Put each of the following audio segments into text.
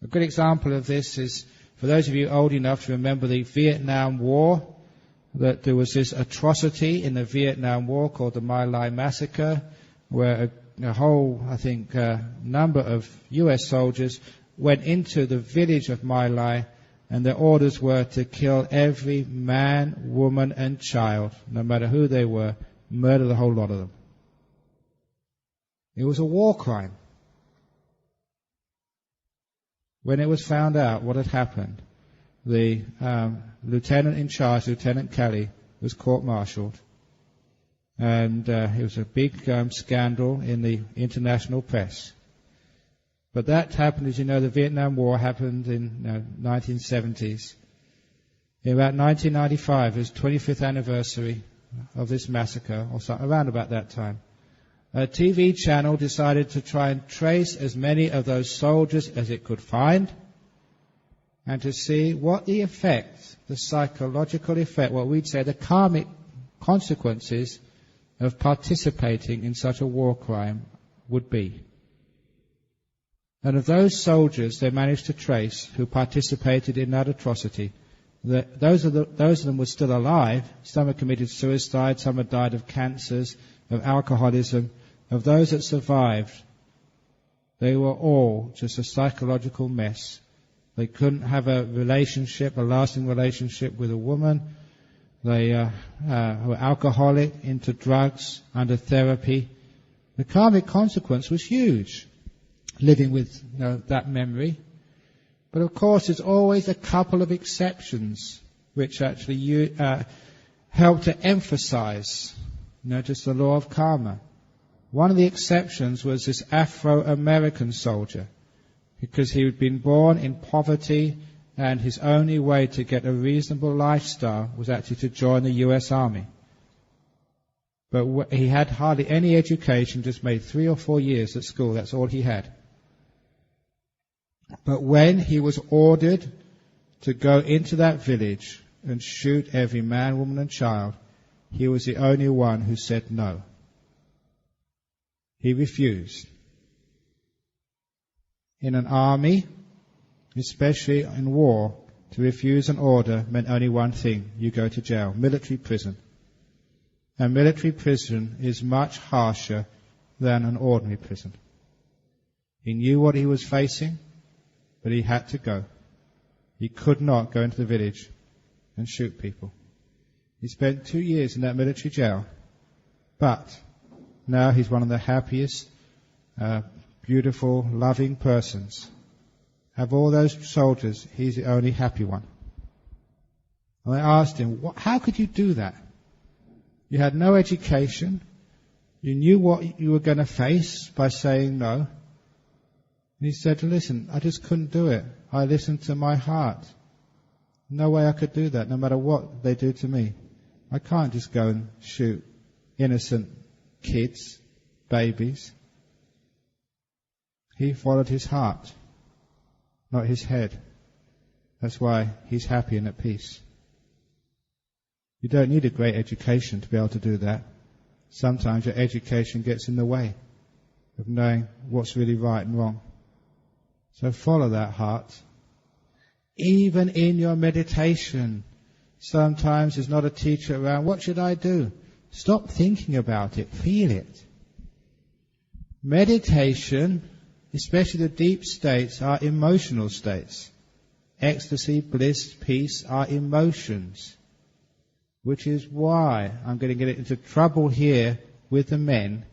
A good example of this is, for those of you old enough to remember the Vietnam War, that there was this atrocity in the Vietnam War called the My Lai Massacre, where a whole, I think, number of US soldiers went into the village of My Lai, and their orders were to kill every man, woman and child, no matter who they were, murder the whole lot of them. It was a war crime. When it was found out what had happened, the lieutenant in charge, Lieutenant Kelly, was court-martialed. And it was a big scandal in the international press. But that happened, as you know, the Vietnam War happened in 1970s. In about 1995, it was 25th anniversary of this massacre, or something, around about that time. A TV channel decided to try and trace as many of those soldiers as it could find, and to see what the effect, the psychological effect, what we'd say the karmic consequences of participating in such a war crime would be. And of those soldiers they managed to trace who participated in that atrocity, those of them were still alive. Some had committed suicide, some had died of cancers, of alcoholism. Of those that survived, they were all just a psychological mess. They couldn't have a relationship, a lasting relationship with a woman. They were alcoholic, into drugs, under therapy. The karmic consequence was huge, living with that memory. But of course, there's always a couple of exceptions which actually help to emphasize, just the law of karma. One of the exceptions was this Afro-American soldier, because he had been born in poverty, and his only way to get a reasonable lifestyle was actually to join the US Army. But he had hardly any education, just made 3 or 4 years at school, that's all he had. But when he was ordered to go into that village and shoot every man, woman and child, he was the only one who said no. He refused. In an army, especially in war, to refuse an order meant only one thing: you go to jail, military prison. And military prison is much harsher than an ordinary prison. He knew what he was facing, but he had to go. He could not go into the village and shoot people. He spent 2 years in that military jail, but now he's one of the happiest, beautiful, loving persons. Of all those soldiers, he's the only happy one. And I asked him, how could you do that? You had no education. You knew what you were going to face by saying no. And he said, listen, I just couldn't do it. I listened to my heart. No way I could do that, no matter what they do to me. I can't just go and shoot innocent kids, babies. He followed his heart, not his head. That's why he's happy and at peace. You don't need a great education to be able to do that. Sometimes your education gets in the way of knowing what's really right and wrong. So follow that heart. Even in your meditation, sometimes there's not a teacher around. What should I do? Stop thinking about it. Feel it. Meditation, especially the deep states, are emotional states. Ecstasy, bliss, peace are emotions. Which is why I'm going to get into trouble here with the men.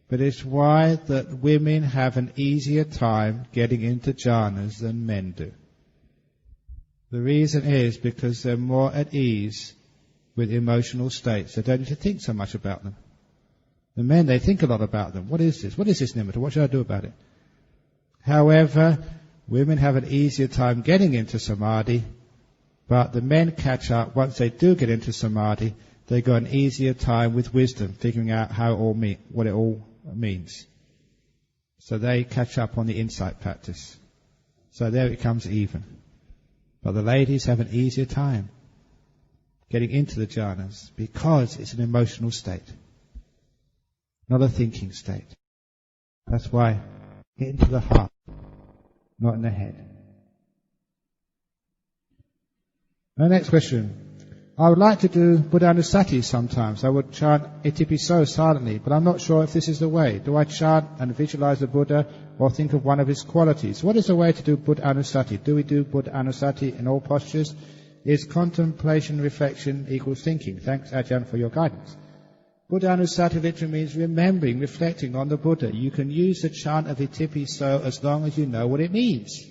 But it's why that women have an easier time getting into jhanas than men do. The reason is because they're more at ease with emotional states. They don't need to think so much about them. The men, they think a lot about them. What is this? What is this nimitta? What should I do about it? However, women have an easier time getting into samadhi, but the men catch up. Once they do get into samadhi, they got an easier time with wisdom, figuring out what it all means. So they catch up on the insight practice. So there it comes even. But the ladies have an easier time getting into the jhanas because it's an emotional state, not a thinking state. That's why get into the heart, not in the head. The next question. I would like to do Buddhanussati sometimes. I would chant Ittipiso silently, but I'm not sure if this is the way. Do I chant and visualize the Buddha or think of one of his qualities? What is the way to do Buddhanussati? Do we do Buddhanussati in all postures? Is contemplation, reflection equals thinking? Thanks, Ajahn, for your guidance. Buddhanussati literally means remembering, reflecting on the Buddha. You can use the chant of Ittipiso as long as you know what it means.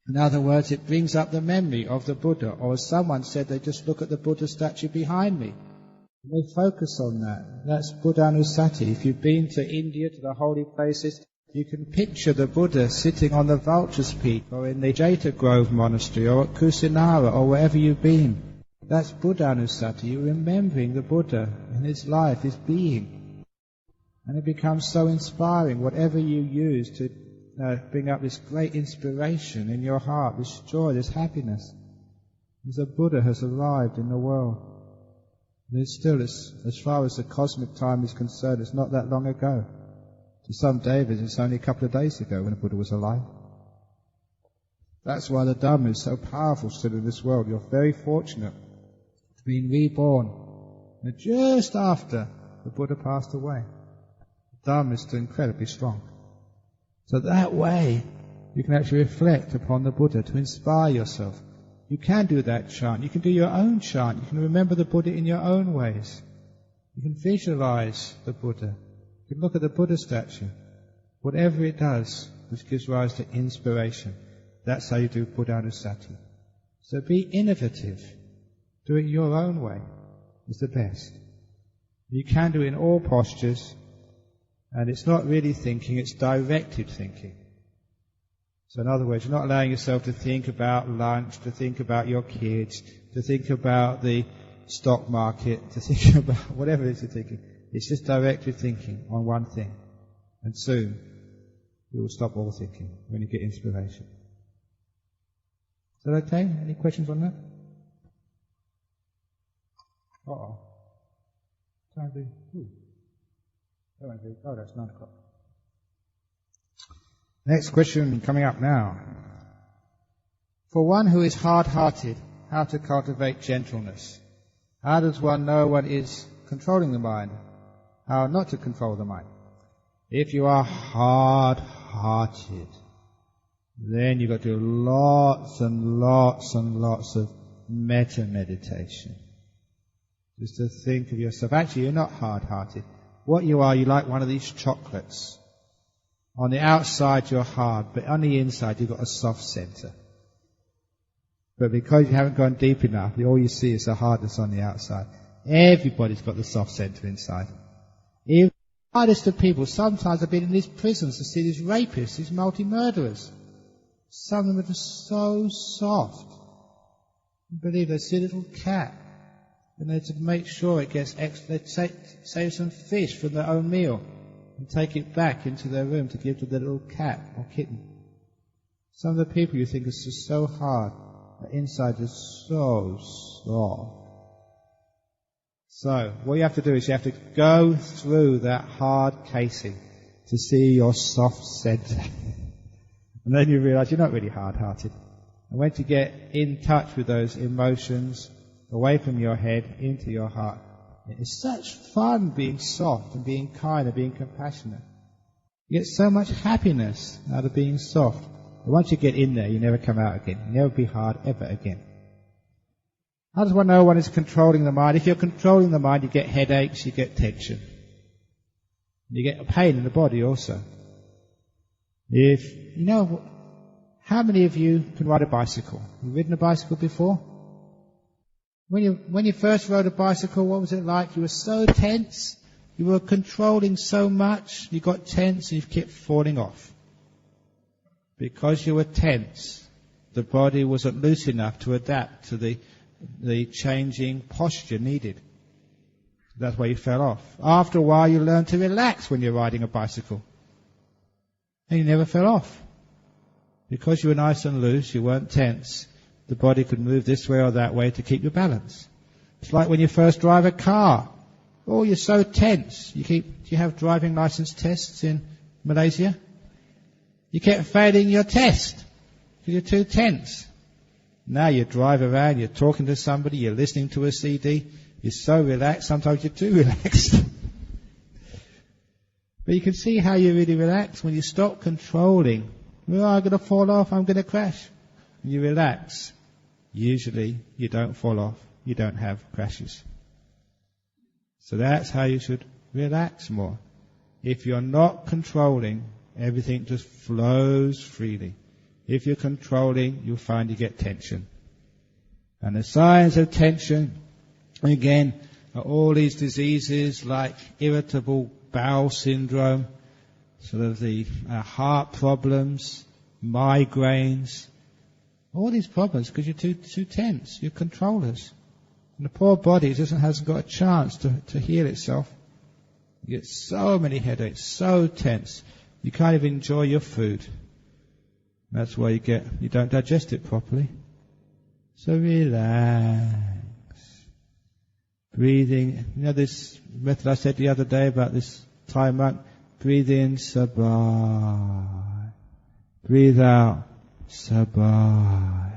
In other words, it brings up the memory of the Buddha. Or as someone said, they just look at the Buddha statue behind me. They focus on that. That's Buddhanussati. If you've been to India, to the holy places, you can picture the Buddha sitting on the Vulture's Peak, or in the Jayasaro Grove Monastery, or at Kusinara, or wherever you've been. That's Buddhanussati. You're remembering the Buddha and his life, his being. And it becomes so inspiring, whatever you use to bring up this great inspiration in your heart, this joy, this happiness. As a Buddha has arrived in the world. And it's still, as far as the cosmic time is concerned, it's not that long ago. To some Devas, it's only a couple of days ago when the Buddha was alive. That's why the Dhamma is so powerful still in this world. You're very fortunate to be reborn. And just after the Buddha passed away, the Dhamma is still incredibly strong. So that way, you can actually reflect upon the Buddha to inspire yourself. You can do that chant. You can do your own chant. You can remember the Buddha in your own ways. You can visualize the Buddha. You can look at the Buddha statue. Whatever it does, which gives rise to inspiration. That's how you do Buddhanussati. So be innovative. Do it your own way. It's the best. You can do it in all postures. And it's not really thinking, it's directed thinking. So in other words, you're not allowing yourself to think about lunch, to think about your kids, to think about the stock market, to think about whatever it is you're thinking. It's just directed thinking on one thing. And soon, you will stop all thinking when you get inspiration. Is that okay? Any questions on that? Uh-oh. Time to... Oh, that's 9 o'clock. Next question coming up now. For one who is hard-hearted, how to cultivate gentleness? How does one know one is controlling the mind? How not to control the mind? If you are hard-hearted, then you've got to do lots and lots and lots of metta-meditation. Just to think of yourself. Actually, you're not hard-hearted. What you are, you're like one of these chocolates. On the outside you're hard, but on the inside you've got a soft center. But because you haven't gone deep enough, all you see is the hardness on the outside. Everybody's got the soft center inside. Even the hardest of people, sometimes I've been in these prisons to see these rapists, these multi-murderers. Some of them are just so soft. I believe they see a little cat. And they're to make sure it gets extra, they save some fish from their own meal and take it back into their room to give to the little cat or kitten. Some of the people you think are just so hard, the inside is so soft. So, what you have to do is you have to go through that hard casing to see your soft center. And then you realize you're not really hard-hearted. And once you get in touch with those emotions, away from your head, into your heart. It's such fun being soft and being kind and being compassionate. You get so much happiness out of being soft. But once you get in there, you never come out again. You never be hard ever again. How does one know one is controlling the mind? If you're controlling the mind, you get headaches, you get tension. You get pain in the body also. How many of you can ride a bicycle? You've ridden a bicycle before? When you first rode a bicycle, what was it like? You were so tense. You were controlling so much. You got tense and you kept falling off. Because you were tense, the body wasn't loose enough to adapt to the changing posture needed. That's why you fell off. After a while, you learn to relax when you're riding a bicycle. And you never fell off. Because you were nice and loose, you weren't tense. The body could move this way or that way to keep your balance. It's like when you first drive a car. Oh, you're so tense. Do you have driving license tests in Malaysia? You kept failing your test because you're too tense. Now you drive around, you're talking to somebody, you're listening to a CD. You're so relaxed, sometimes you're too relaxed. But you can see how you really relax when you stop controlling. Oh, I'm going to fall off, I'm going to crash. And you relax. Usually you don't fall off, you don't have crashes. So that's how you should relax more. If you're not controlling, everything just flows freely. If you're controlling, you'll find you get tension. And the signs of tension, again, are all these diseases like irritable bowel syndrome, sort of the heart problems, migraines, all these problems because you're too tense, you're controllers. And the poor body hasn't got a chance to heal itself. You get so many headaches, so tense, you can't even enjoy your food. That's why you don't digest it properly. So relax. Breathing. You know this method I said the other day about this Thai monk? Breathe in, sabai. Breathe out, sabai.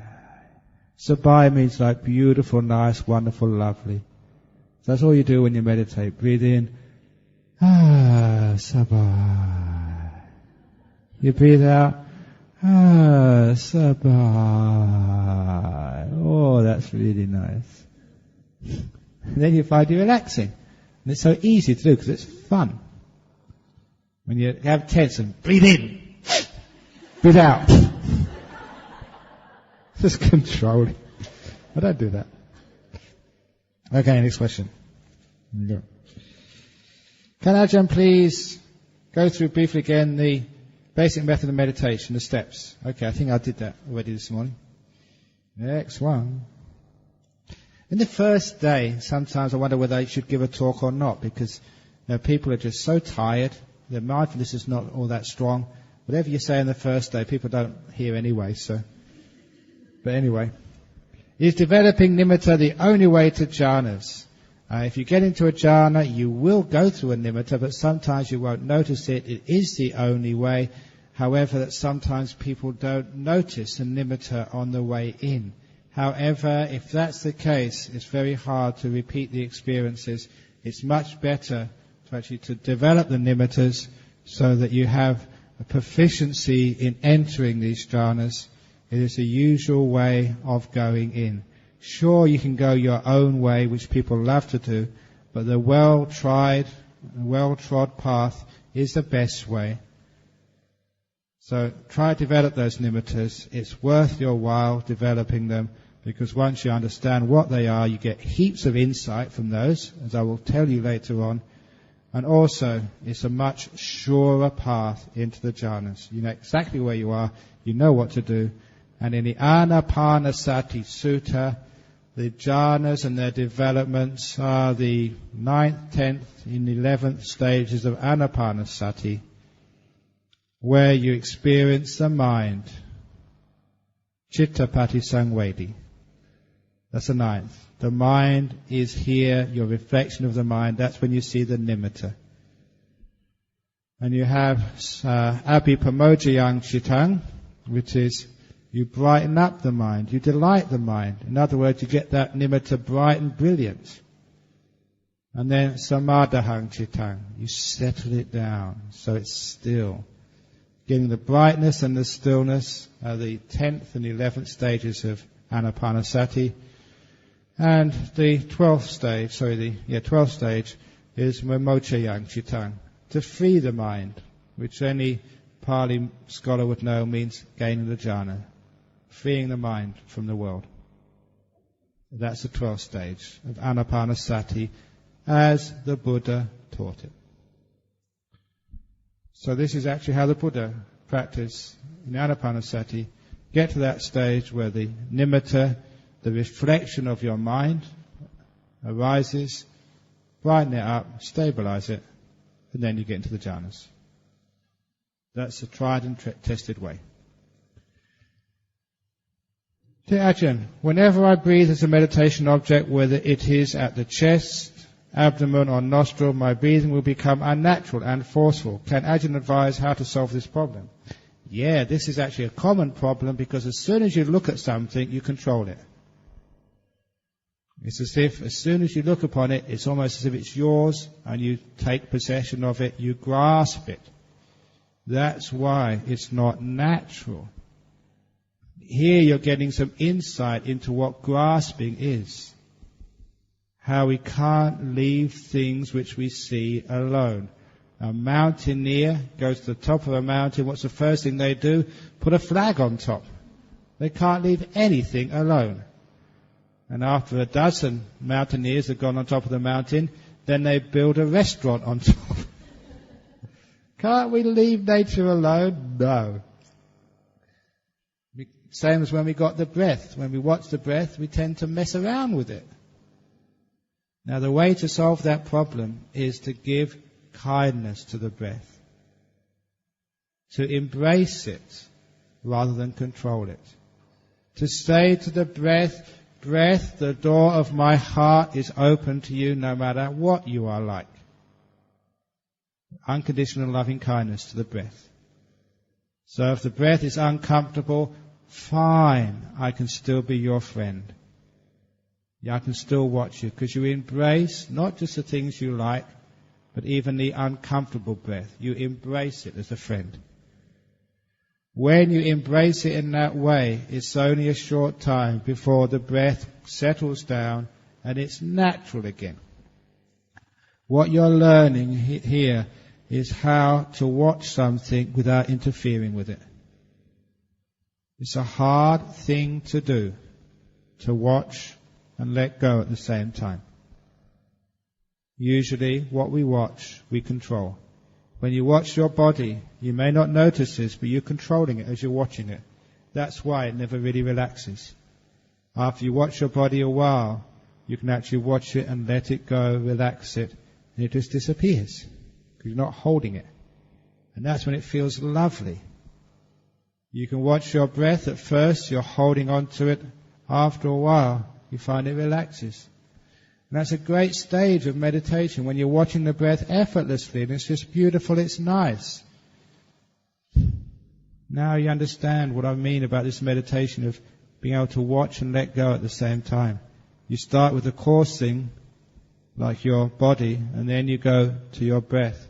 Sabai means like beautiful, nice, wonderful, lovely. So that's all you do when you meditate. Breathe in, sabai. You breathe out, sabai. Oh, that's really nice. And then you find you relaxing. And it's so easy to do because it's fun. When you have tension, breathe in, breathe out. Just controlling. I don't do that. Okay, next question. Can Ajahn please go through briefly again the basic method of meditation, the steps? Okay, I think I did that already this morning. Next one. In the first day, sometimes I wonder whether I should give a talk or not, because people are just so tired. Their mindfulness is not all that strong. Whatever you say in the first day, people don't hear anyway. But anyway, is developing nimitta the only way to jhanas? If you get into a jhana, you will go through a nimitta, but sometimes you won't notice it. It is the only way. However, that sometimes people don't notice a nimitta on the way in. However, if that's the case, it's very hard to repeat the experiences. It's much better to develop the nimittas so that you have a proficiency in entering these jhanas. It is the usual way of going in. Sure, you can go your own way, which people love to do, but the well-tried, well-trod path is the best way. So try to develop those nimittas. It's worth your while developing them, because once you understand what they are, you get heaps of insight from those, as I will tell you later on. And also, it's a much surer path into the jhanas. You know exactly where you are, you know what to do. And in the Anapanasati Sutta, the jhanas and their developments are the 9th, 10th, and 11th stages of Anapanasati, where you experience the mind. Cittapati Sangvedi. That's the 9th. The mind is here, your reflection of the mind. That's when you see the nimitta. And you have abhipamojayang chittang, which is you brighten up the mind, you delight the mind. In other words, you get that nimitta bright and brilliant. And then samadhahang chittang, you settle it down so it's still. Getting the brightness and the stillness are the 10th and 11th stages of Anapanasati. And the 12th stage is Vimochayang Chittang, to free the mind, which any Pali scholar would know means gaining the jhana, freeing the mind from the world. That's the 12th stage of Anapanasati as the Buddha taught it. So this is actually how the Buddha practiced in Anapanasati. Get to that stage where the nimitta, the reflection of your mind, arises, brighten it up, stabilize it, and then you get into the jhanas. That's the tried and tested way. Dear Ajahn, whenever I breathe as a meditation object, whether it is at the chest, abdomen or nostril, my breathing will become unnatural and forceful. Can Ajahn advise how to solve this problem? Yeah, this is actually a common problem, because as soon as you look at something, you control it. It's as if as soon as you look upon it, it's almost as if it's yours and you take possession of it, you grasp it. That's why it's not natural. Here you're getting some insight into what grasping is. How we can't leave things which we see alone. A mountaineer goes to the top of a mountain. What's the first thing they do? Put a flag on top. They can't leave anything alone. And after a dozen mountaineers have gone on top of the mountain, then they build a restaurant on top. Can't we leave nature alone? No. Same as when we got the breath. When we watch the breath, we tend to mess around with it. Now the way to solve that problem is to give kindness to the breath. To embrace it rather than control it. To say to the breath, breath, the door of my heart is open to you no matter what you are like. Unconditional loving kindness to the breath. So if the breath is uncomfortable, fine, I can still be your friend. Yeah, I can still watch you, because you embrace not just the things you like, but even the uncomfortable breath. You embrace it as a friend. When you embrace it in that way, it's only a short time before the breath settles down and it's natural again. What you're learning here is how to watch something without interfering with it. It's a hard thing to do, to watch and let go at the same time. Usually what we watch, we control. When you watch your body, you may not notice this, but you're controlling it as you're watching it. That's why it never really relaxes. After you watch your body a while, you can actually watch it and let it go, relax it, and it just disappears, because you're not holding it. And that's when it feels lovely. You can watch your breath. At first, you're holding on to it. After a while, you find it relaxes. And that's a great stage of meditation, when you're watching the breath effortlessly, and it's just beautiful, it's nice. Now you understand what I mean about this meditation of being able to watch and let go at the same time. You start with the coarse thing, like your body, and then you go to your breath.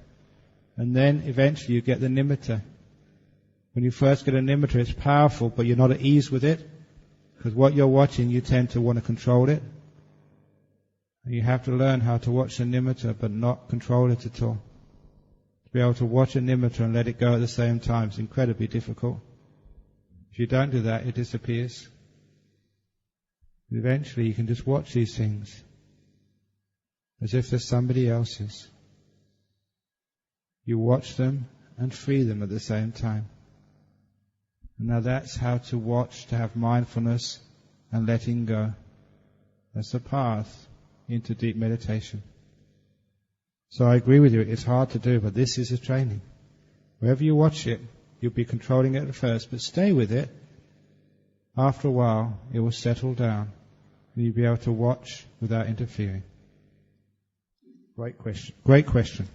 And then eventually you get the nimitta. When you first get a nimitta, it's powerful, but you're not at ease with it, because what you're watching, you tend to want to control it. And you have to learn how to watch the nimitta, but not control it at all. To be able to watch a nimitta and let it go at the same time is incredibly difficult. If you don't do that, it disappears. Eventually you can just watch these things as if they're somebody else's. You watch them and free them at the same time. And now that's how to watch, to have mindfulness and letting go. That's the path into deep meditation. So I agree with you, it's hard to do, but this is a training. Wherever you watch it, you'll be controlling it at first, but stay with it. After a while, it will settle down, and you'll be able to watch without interfering. Great question.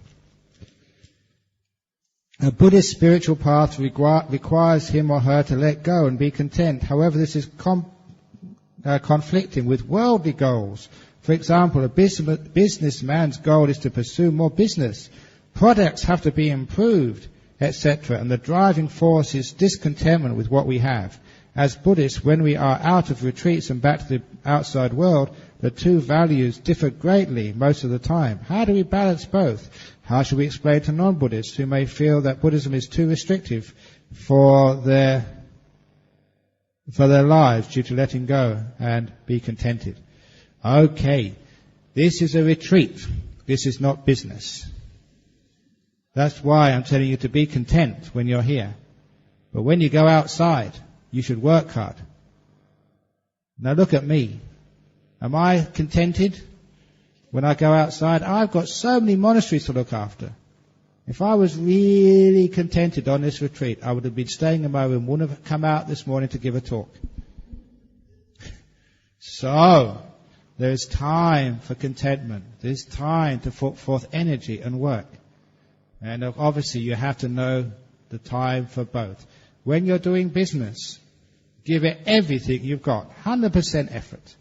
A Buddhist spiritual path requires him or her to let go and be content. However, this is conflicting with worldly goals. For example, a businessman's goal is to pursue more business. Products have to be improved, etc. And the driving force is discontentment with what we have. As Buddhists, when we are out of retreats and back to the outside world, the two values differ greatly most of the time. How do we balance both? How should we explain to non-Buddhists who may feel that Buddhism is too restrictive for their lives due to letting go and be contented? Okay, this is a retreat. This is not business. That's why I'm telling you to be content when you're here. But when you go outside, you should work hard. Now look at me. Am I contented when I go outside? I've got so many monasteries to look after. If I was really contented on this retreat, I would have been staying in my room, wouldn't have come out this morning to give a talk. So, there's time for contentment. There's time to put forth energy and work. And obviously you have to know the time for both. When you're doing business, give it everything you've got, 100% effort.